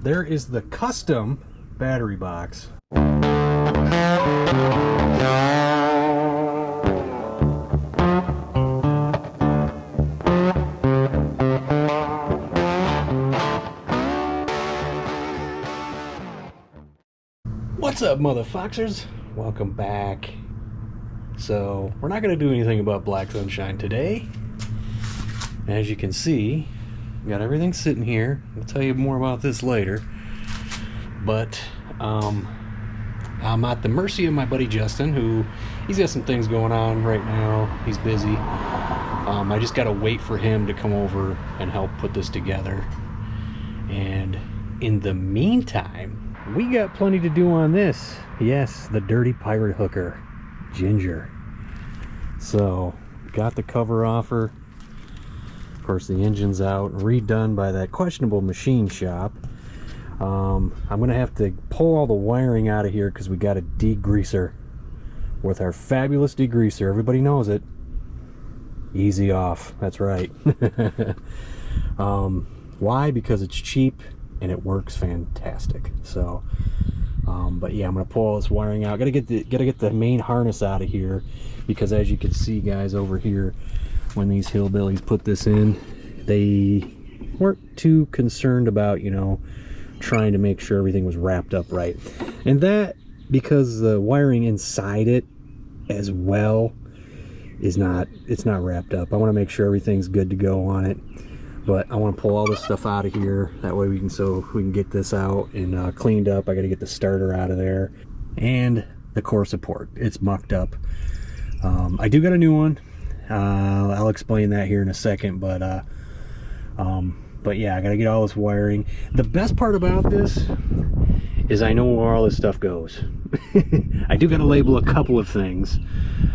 there is the custom battery box. What's up, motherfoxers? Welcome back. So, we're not going to do anything about Black Sunshine today. As you can see, got everything sitting here. I'll tell you more about this later. But, I'm at the mercy of my buddy Justin, who, he's got some things going on right now. He's busy. I just got to wait for him to come over and help put this together. And in the meantime, we got plenty to do on this. Yes, the dirty pirate hooker, Ginger. So, got the cover off her. Of course, the engine's out, redone by that questionable machine shop. I'm gonna have to pull all the wiring out of here because we got a degreaser with our fabulous degreaser. Everybody knows it. Easy off. That's right. Why? Because it's cheap and it works fantastic. So, but yeah, I'm gonna pull all this wiring out. Gotta get the main harness out of here because, as you can see, guys, over here, when these hillbillies put this in, they weren't too concerned about, you know, trying to make sure everything was wrapped up right. And that, because the wiring inside it as well is not, it's not wrapped up. I want to make sure everything's good to go on it. But I want to pull all this stuff out of here. That way we can get this out and cleaned up. I got to get the starter out of there. And the core support. It's mucked up. I do got a new one. I'll explain that here in a second. But yeah, I got to get all this wiring. The best part about this is I know where all this stuff goes. I do got to label a couple of things.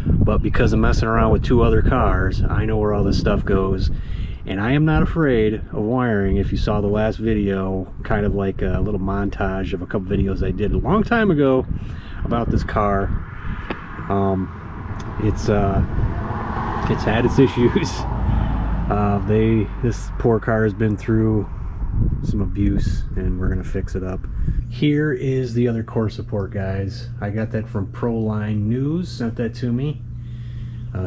But because I'm messing around with two other cars, I know where all this stuff goes. And I am not afraid of wiring. If you saw the last video, kind of like a little montage of a couple videos I did a long time ago about this car. It's had its issues. This poor car has been through some abuse, and we're gonna fix it up. Here is the other core support, guys. I got that from Proline News, sent that to me.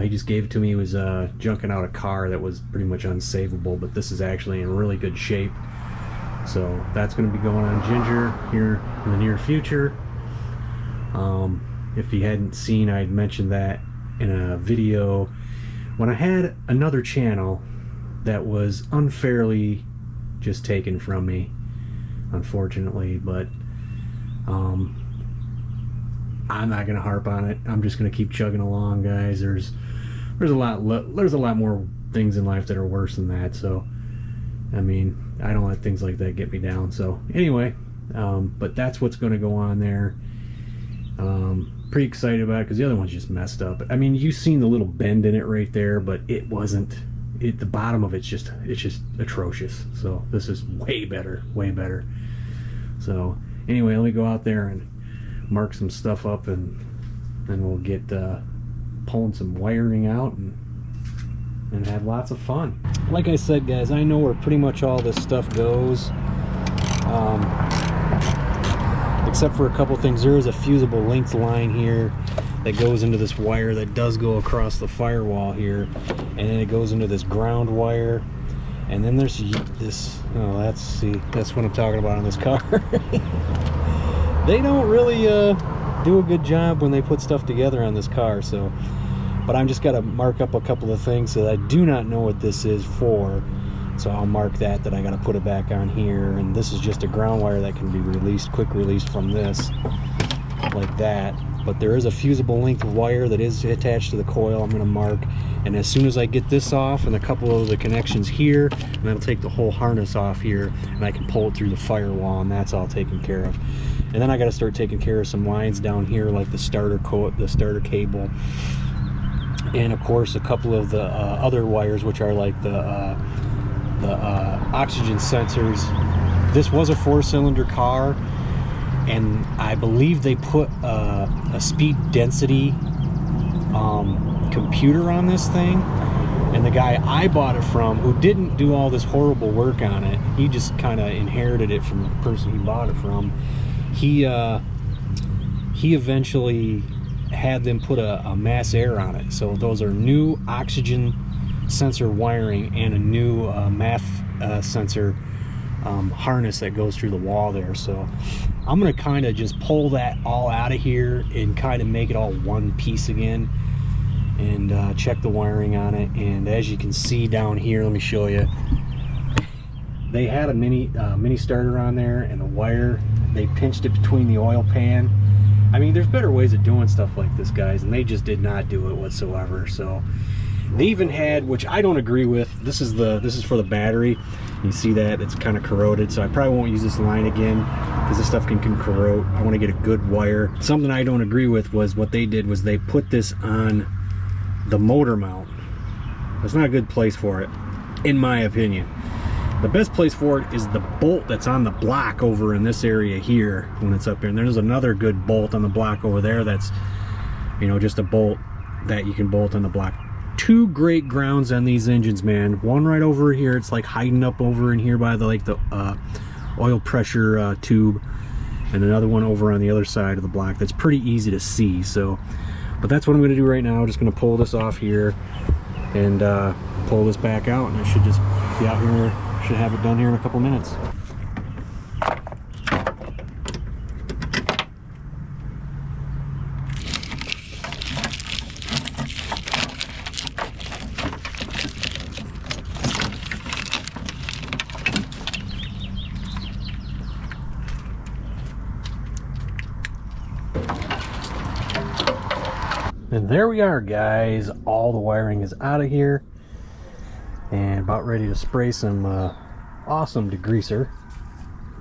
He just gave it to me. He was junking out a car that was pretty much unsavable, but this is actually in really good shape. So that's going to be going on Ginger here in the near future. If you hadn't seen, I had mentioned that in a video when I had another channel that was unfairly just taken from me, unfortunately, but I'm not gonna harp on it. I'm just gonna keep chugging along, guys. There's a lot more things in life that are worse than that. So, I mean, I don't let things like that get me down. So, anyway, but that's what's gonna go on there. Pretty excited about it because the other one's just messed up. I mean, you've seen the little bend in it right there, but it wasn't. The bottom of it's just atrocious. So this is way better, way better. So anyway, let me go out there and mark some stuff up, and then we'll get pulling some wiring out and have lots of fun. Like I said, guys, I know where pretty much all this stuff goes, except for a couple things. There is a fusible linked line here that goes into this wire that does go across the firewall here, and then it goes into this ground wire, and then there's this. Oh, that's what I'm talking about on this car. They don't really do a good job when they put stuff together on this car. So, but I'm just got to mark up a couple of things that I do not know what this is for. So I'll mark that I got to put it back on here. And this is just a ground wire that can be released, quick released from this, like that. But there is a fusible length of wire that is attached to the coil. I'm going to mark, and as soon as I get this off and a couple of the connections here, and that'll take the whole harness off here, and I can pull it through the firewall, and that's all taken care of. And then I got to start taking care of some lines down here, like the starter cable, and of course a couple of the other wires, which are like the oxygen sensors. This was a 4-cylinder car, and I believe they put a speed density computer on this thing, And the guy I bought it from, who didn't do all this horrible work on it, he just kind of inherited it from the person he bought it from. He eventually had them put a mass air on it. So those are new oxygen sensor wiring and a new MAF sensor harness that goes through the wall there. So I'm gonna kind of just pull that all out of here and kind of make it all one piece again, and check the wiring on it. And as you can see down here, let me show you, they had a mini starter on there, and the wire, they pinched it between the oil pan. I mean, there's better ways of doing stuff like this, guys, and they just did not do it whatsoever. So they even had, which I don't agree with, this is for the battery. You see that it's kind of corroded, so I probably won't use this line again because this stuff can corrode. I want to get a good wire. Something I don't agree with was what they did was they put this on the motor mount. That's not a good place for it, in my opinion. The best place for it is the bolt that's on the block over in this area here when it's up here. And there's another good bolt on the block over there that's, you know, just a bolt that you can bolt on the block. Two great grounds on these engines, man. One right over here, it's like hiding up over in here by the oil pressure tube, and another one over on the other side of the block that's pretty easy to see. So, but that's what I'm going to do right now. I'm just going to pull this off here and pull this back out, and I should just be out here. Should have it done here in a couple minutes. And there we are, guys. All the wiring is out of here and about ready to spray some awesome degreaser.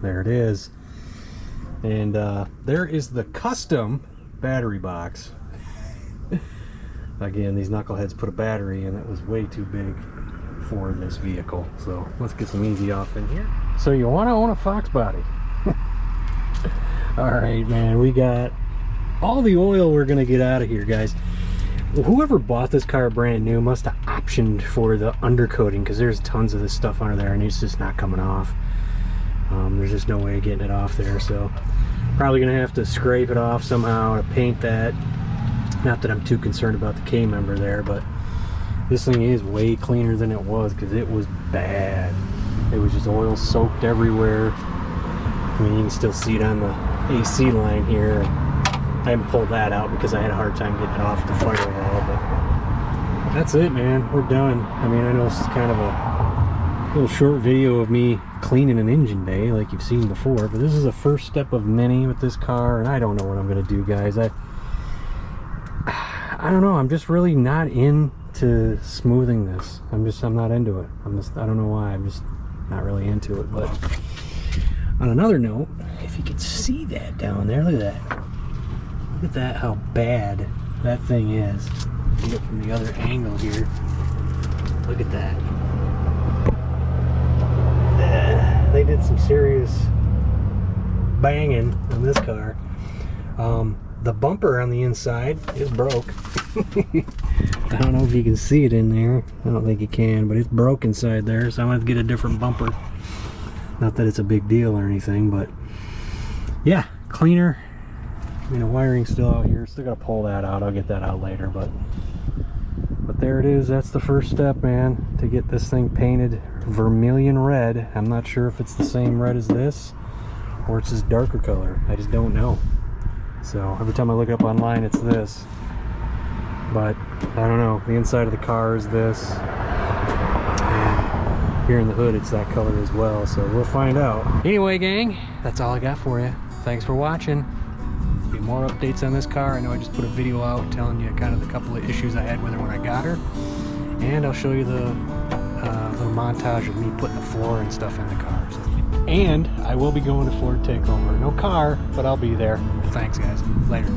There it is. And there is the custom battery box. Again, these knuckleheads put a battery in that was way too big for this vehicle. So let's get some easy off in here. So you want to own a Foxbody? All right, man, we got all the oil we're gonna get out of here, guys. Whoever bought this car brand new must have optioned for the undercoating, because there's tons of this stuff under there and it's just not coming off. There's just no way of getting it off there, so probably gonna have to scrape it off somehow to paint that. Not that I'm too concerned about the K member there, but this thing is way cleaner than it was, because it was bad. It was just oil soaked everywhere. I mean, you can still see it on the AC line here. I haven't pulled that out because I had a hard time getting it off the firewall, but that's it, man. We're done. I mean, I know this is kind of a little short video of me cleaning an engine bay like you've seen before, but this is the first step of many with this car, and I don't know what I'm going to do, guys. I don't know. I'm just really not into smoothing this. I'm not into it. I don't know why. I'm just not really into it. But on another note, if you can see that down there, look at that. Look at that, how bad that thing is. Get it from the other angle here. Look at that. They did some serious banging on this car. The bumper on the inside is broke. I don't know if you can see it in there. I don't think you can, but it's broke inside there, so I'm going to get a different bumper. Not that it's a big deal or anything, but yeah, cleaner. I mean, the wiring's still out here. Still got to pull that out. I'll get that out later, but there it is. That's the first step, man, to get this thing painted vermilion red. I'm not sure if it's the same red as this or it's this darker color. I just don't know. So every time I look it up online, it's this, but I don't know. The inside of the car is this, and here in the hood it's that color as well, so we'll find out. Anyway, gang, that's all I got for you. Thanks for watching. Be more updates on this car. I know I just put a video out telling you kind of the couple of issues I had with her when I got her, and I'll show you the little montage of me putting the floor and stuff in the car. So. And I will be going to Ford Takeover. No car, but I'll be there. Thanks, guys. Later.